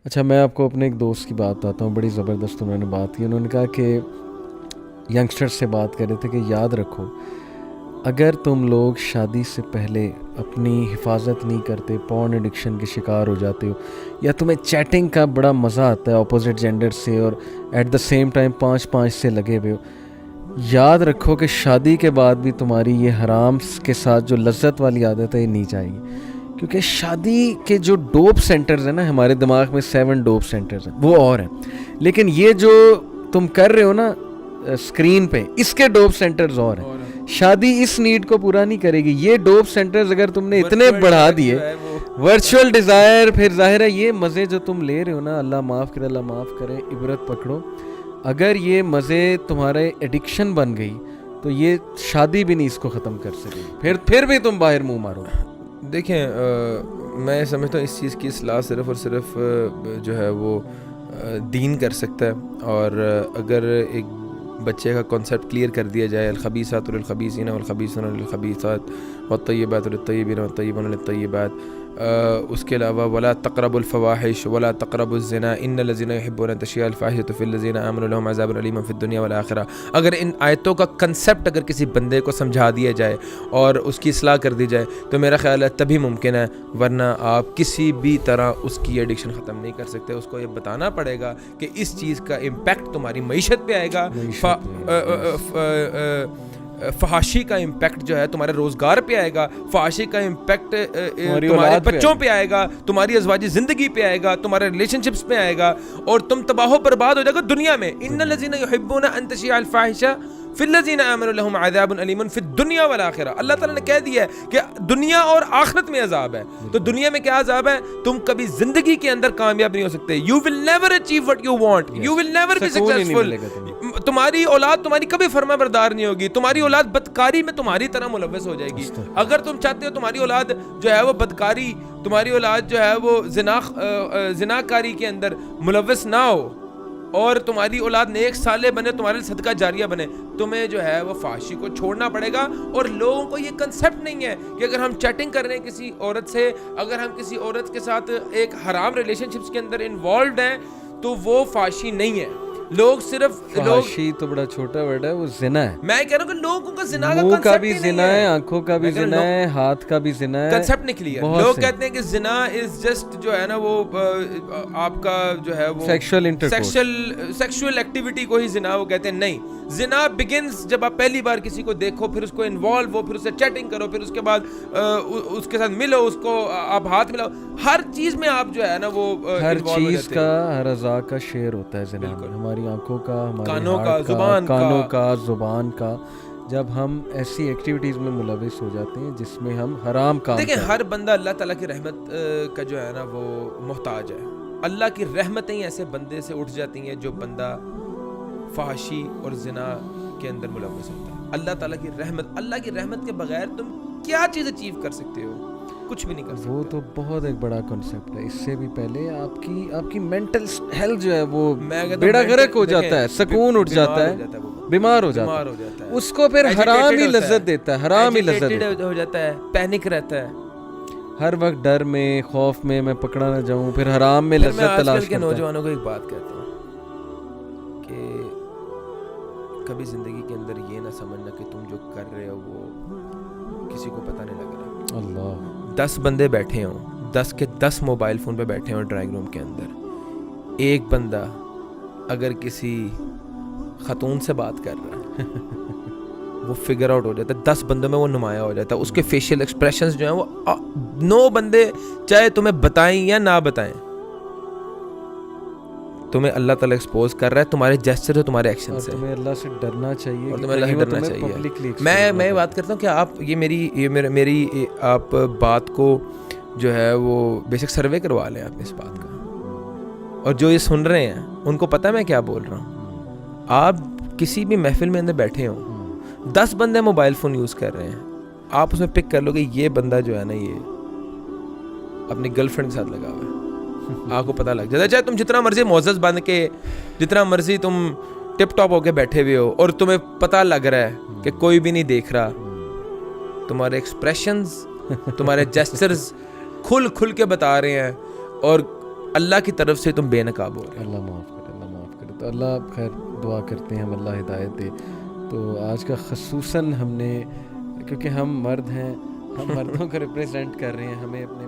اچھا میں آپ کو اپنے ایک دوست کی بات بتاتا ہوں, بڑی زبردست انہوں نے بات کی. انہوں نے کہا کہ ینگسٹر سے بات کر رہے تھے کہ یاد رکھو اگر تم لوگ شادی سے پہلے اپنی حفاظت نہیں کرتے, پورن ایڈکشن کے شکار ہو جاتے ہو, یا تمہیں چیٹنگ کا بڑا مزہ آتا ہے اپوزٹ جینڈر سے اور ایٹ دا سیم ٹائم 5 سے لگے ہوئے ہو, یاد رکھو کہ شادی کے بعد بھی تمہاری یہ حرام کے ساتھ جو لذت والی عادت ہے یہ نہیں جائے گی. کیونکہ شادی کے جو ڈوپ سینٹرز ہیں نا, ہمارے دماغ میں 7 ڈوپ سینٹرز ہیں وہ اور ہیں, لیکن یہ جو تم کر رہے ہو نا اسکرین پہ, اس کے ڈوپ سینٹرز اور ہیں. شادی اس نیڈ کو پورا نہیں کرے گی. یہ ڈوپ سینٹرز اگر تم نے اتنے بڑھا دیے, ورچوئل ڈیزائر, پھر ظاہر ہے یہ مزے جو تم لے رہے ہو نا, اللہ معاف کرے اللہ معاف کرے, عبرت پکڑو. اگر یہ مزے تمہارے ایڈکشن بن گئی تو یہ شادی بھی نہیں اس کو ختم کر سکے, پھر بھی تم باہر منہ مارو. دیکھیں میں سمجھتا ہوں اس چیز کی اصلاح صرف اور صرف جو ہے وہ دین کر سکتا ہے. اور اگر ایک بچے کا کانسیپٹ کلیئر کر دیا جائے, الخبیثات للخبیثین والخبیثون للخبیثات والطیبات للطیبین والطیبون للطیبات, اس کے علاوہ ولا تقربوا الفواحش ولا تقربوا الزنا ان الذين يحبون ان تشيع الفاحشة في الذين آمنوا لهم عذاب أليم في الدنيا والآخرة. اگر ان آیتوں کا کنسیپٹ اگر کسی بندے کو سمجھا دیا جائے اور اس کی اصلاح کر دی جائے تو میرا خیال ہے تبھی ممکن ہے, ورنہ آپ کسی بھی طرح اس کی ایڈکشن ختم نہیں کر سکتے. اس کو یہ بتانا پڑے گا کہ اس چیز کا امپیکٹ تمہاری معیشت پہ آئے گا, فحاشی کا امپیکٹ جو ہے تمہارے روزگار پہ آئے گا, فحاشی کا امپیکٹ تمہارے بچوں پہ آئے گا, تمہاری ازواجی زندگی پہ آئے گا, تمہارے ریلیشن شپس پہ آئے گا, اور تم تباہ و برباد ہو جائے گا دنیا میں. ان الذین یحبون ان تشیع الفاحشہ فی الذین آمنوا لهم عذاب علیم فی الدنیا والآخرہ. اللہ تعالیٰ نے کہہ دیا ہے کہ دنیا اور آخرت میں عذاب ہے. تو دنیا میں کیا عذاب ہے؟ تم کبھی زندگی کے اندر کامیاب نہیں ہو سکتے. You will never achieve what you want, you will never be successful. تمہاری اولاد تمہاری کبھی فرما بردار نہیں ہوگی, تمہاری اولاد بدکاری میں تمہاری طرح ملوث ہو جائے گی. اگر تم چاہتے ہو تمہاری اولاد جو ہے وہ بدکاری, تمہاری اولاد جو ہے وہ زناکاری کے اندر ملوث نہ ہو, اور تمہاری اولاد نیک صالح بنے, تمہارے صدقہ جاریہ بنے, تمہیں جو ہے وہ فحاشی کو چھوڑنا پڑے گا. اور لوگوں کو یہ کنسیپٹ نہیں ہے کہ اگر ہم چیٹنگ کر رہے ہیں کسی عورت سے, اگر ہم کسی عورت کے ساتھ ایک حرام ریلیشن شپس کے اندر انوالوڈ ہیں تو وہ فحاشی نہیں ہے. لوگ صرف فحاشی تو بڑا چھوٹا ورڈ ہے, وہ زنا ہے. میں کہہ رہا ہوں کہ لوگوں کا زنا کا منہ کا بھی زنا ہے, آنکھوں کا بھی زنا ہے, ہاتھ کا بھی زنا ہے, کنسیپٹ نہیں کلیئر. لوگ کہتے ہیں کہ زنا از جسٹ جو ہے نا وہ آپ کا جو ہے وہ سیکشول ایکٹیویٹی کو ہی زنا وہ کہتے ہیں. نہیں, زنا بگنز جب آپ پہلی بار کسی کو دیکھو, پھر اس کو انوالو ہو, پھر اس سے چیٹنگ کرو, پھر اس کے بعد اس کے ساتھ ملو, اس کو آپ ہاتھ ملاؤ, ہر چیز میں آپ جو ہے نا وہ ہر چیز کا, ہر اعضاء کا شیئر ہوتا ہے زنا میں. ہماری آنکھوں کا, ہمارے کانوں کا, کانوں کا, زبان کا. جب ہم ایسی ایکٹیویٹیز میں ملوث ہو جاتے ہیں جس میں ہم حرام کام دیکھیں, ہر بندہ اللہ تعالیٰ کی رحمت کا جو ہے نا وہ محتاج ہے. اللہ کی رحمتیں ایسے بندے سے اٹھ جاتی ہیں جو بندہ فحاشی اور زنا کے اندر ملوث ہوتا ہے. اللہ تعالیٰ کی رحمت کے بغیر تم کیا چیز اچیو کر سکتے ہو؟ کچھ بھی نہیں کر سکتے. وہ تو بہت ایک بڑا کنسیپٹ ہے. اس سے بھی پہلے آپ کی مینٹل ہیلتھ جو ہے وہ بیڑا غرق ہو جاتا ہے, سکون اٹھ جاتا ہے, بیمار ہو جاتا ہے. اس کو پھر حرام ہی لذت دیتا ہے, حرام ہی لذت ہو جاتا ہے, پینک رہتا ہے, ہر وقت ڈر میں, خوف میں پکڑا نہ جاؤں, پھر حرام میں لذت تلاش کرتا ہے. کے نوجوانوں کو ایک بات کہتا ہوں کہ کبھی زندگی کے اندر یہ نہ سمجھنا کہ تم جو کر رہے ہو وہ کسی کو پتہ نہیں لگ رہا. اللہ, 10 بندے بیٹھے ہوں, 10 کے 10 موبائل فون پہ بیٹھے ہوں ڈرائنگ روم کے اندر, ایک بندہ اگر کسی خاتون سے بات کر رہا ہے وہ فگر آؤٹ ہو جاتا ہے, 10 بندوں میں وہ نمایاں ہو جاتا ہے. اس کے فیشیل ایکسپریشنز جو ہیں وہ 9 بندے چاہے تمہیں بتائیں یا نہ بتائیں, تمہیں اللہ تعالیٰ ایکسپوز کر رہا ہے تمہارے جیسچر سے, تمہارے ایکشن سے. تمہیں اللہ سے ڈرنا چاہیے, اور تمہیں اللہ سے ڈرنا چاہیے. میں بات کرتا ہوں کہ آپ یہ میری آپ بات کو جو ہے وہ بیسک سروے کروا لیں آپ اس بات کا, اور جو یہ سن رہے ہیں ان کو پتہ ہے میں کیا بول رہا ہوں. آپ کسی بھی محفل میں اندر بیٹھے ہوں, 10 بندے موبائل فون یوز کر رہے ہیں, آپ اس میں پک کر لو کہ یہ بندہ جو ہے نا یہ اپنی گرل فرینڈ کے ساتھ لگا ہوا ہے. آپ کو پتہ لگ جاتا ہے, چاہے تم جتنا مرضی معزز بن کے, جتنا مرضی تم ٹپ ٹاپ ہو کے بیٹھے ہوئے ہو, اور تمہیں پتہ لگ رہا ہے کہ کوئی بھی نہیں دیکھ رہا, تمہارے ایکسپریشنز, تمہارے جیسچرز کھل کے بتا رہے ہیں, اور اللہ کی طرف سے تم بے نقاب ہو رہے ہو. اللہ معاف کرے، اللہ معاف کرے. تو اللہ خیر دعا کرتے ہیں ہم اللہ ہدایت دے. تو آج کا خصوصاً ہم نے، کیونکہ ہم مرد ہیں، ہم مردوں کو ریپریزنٹ کر رہے ہیں، ہمیں اپنے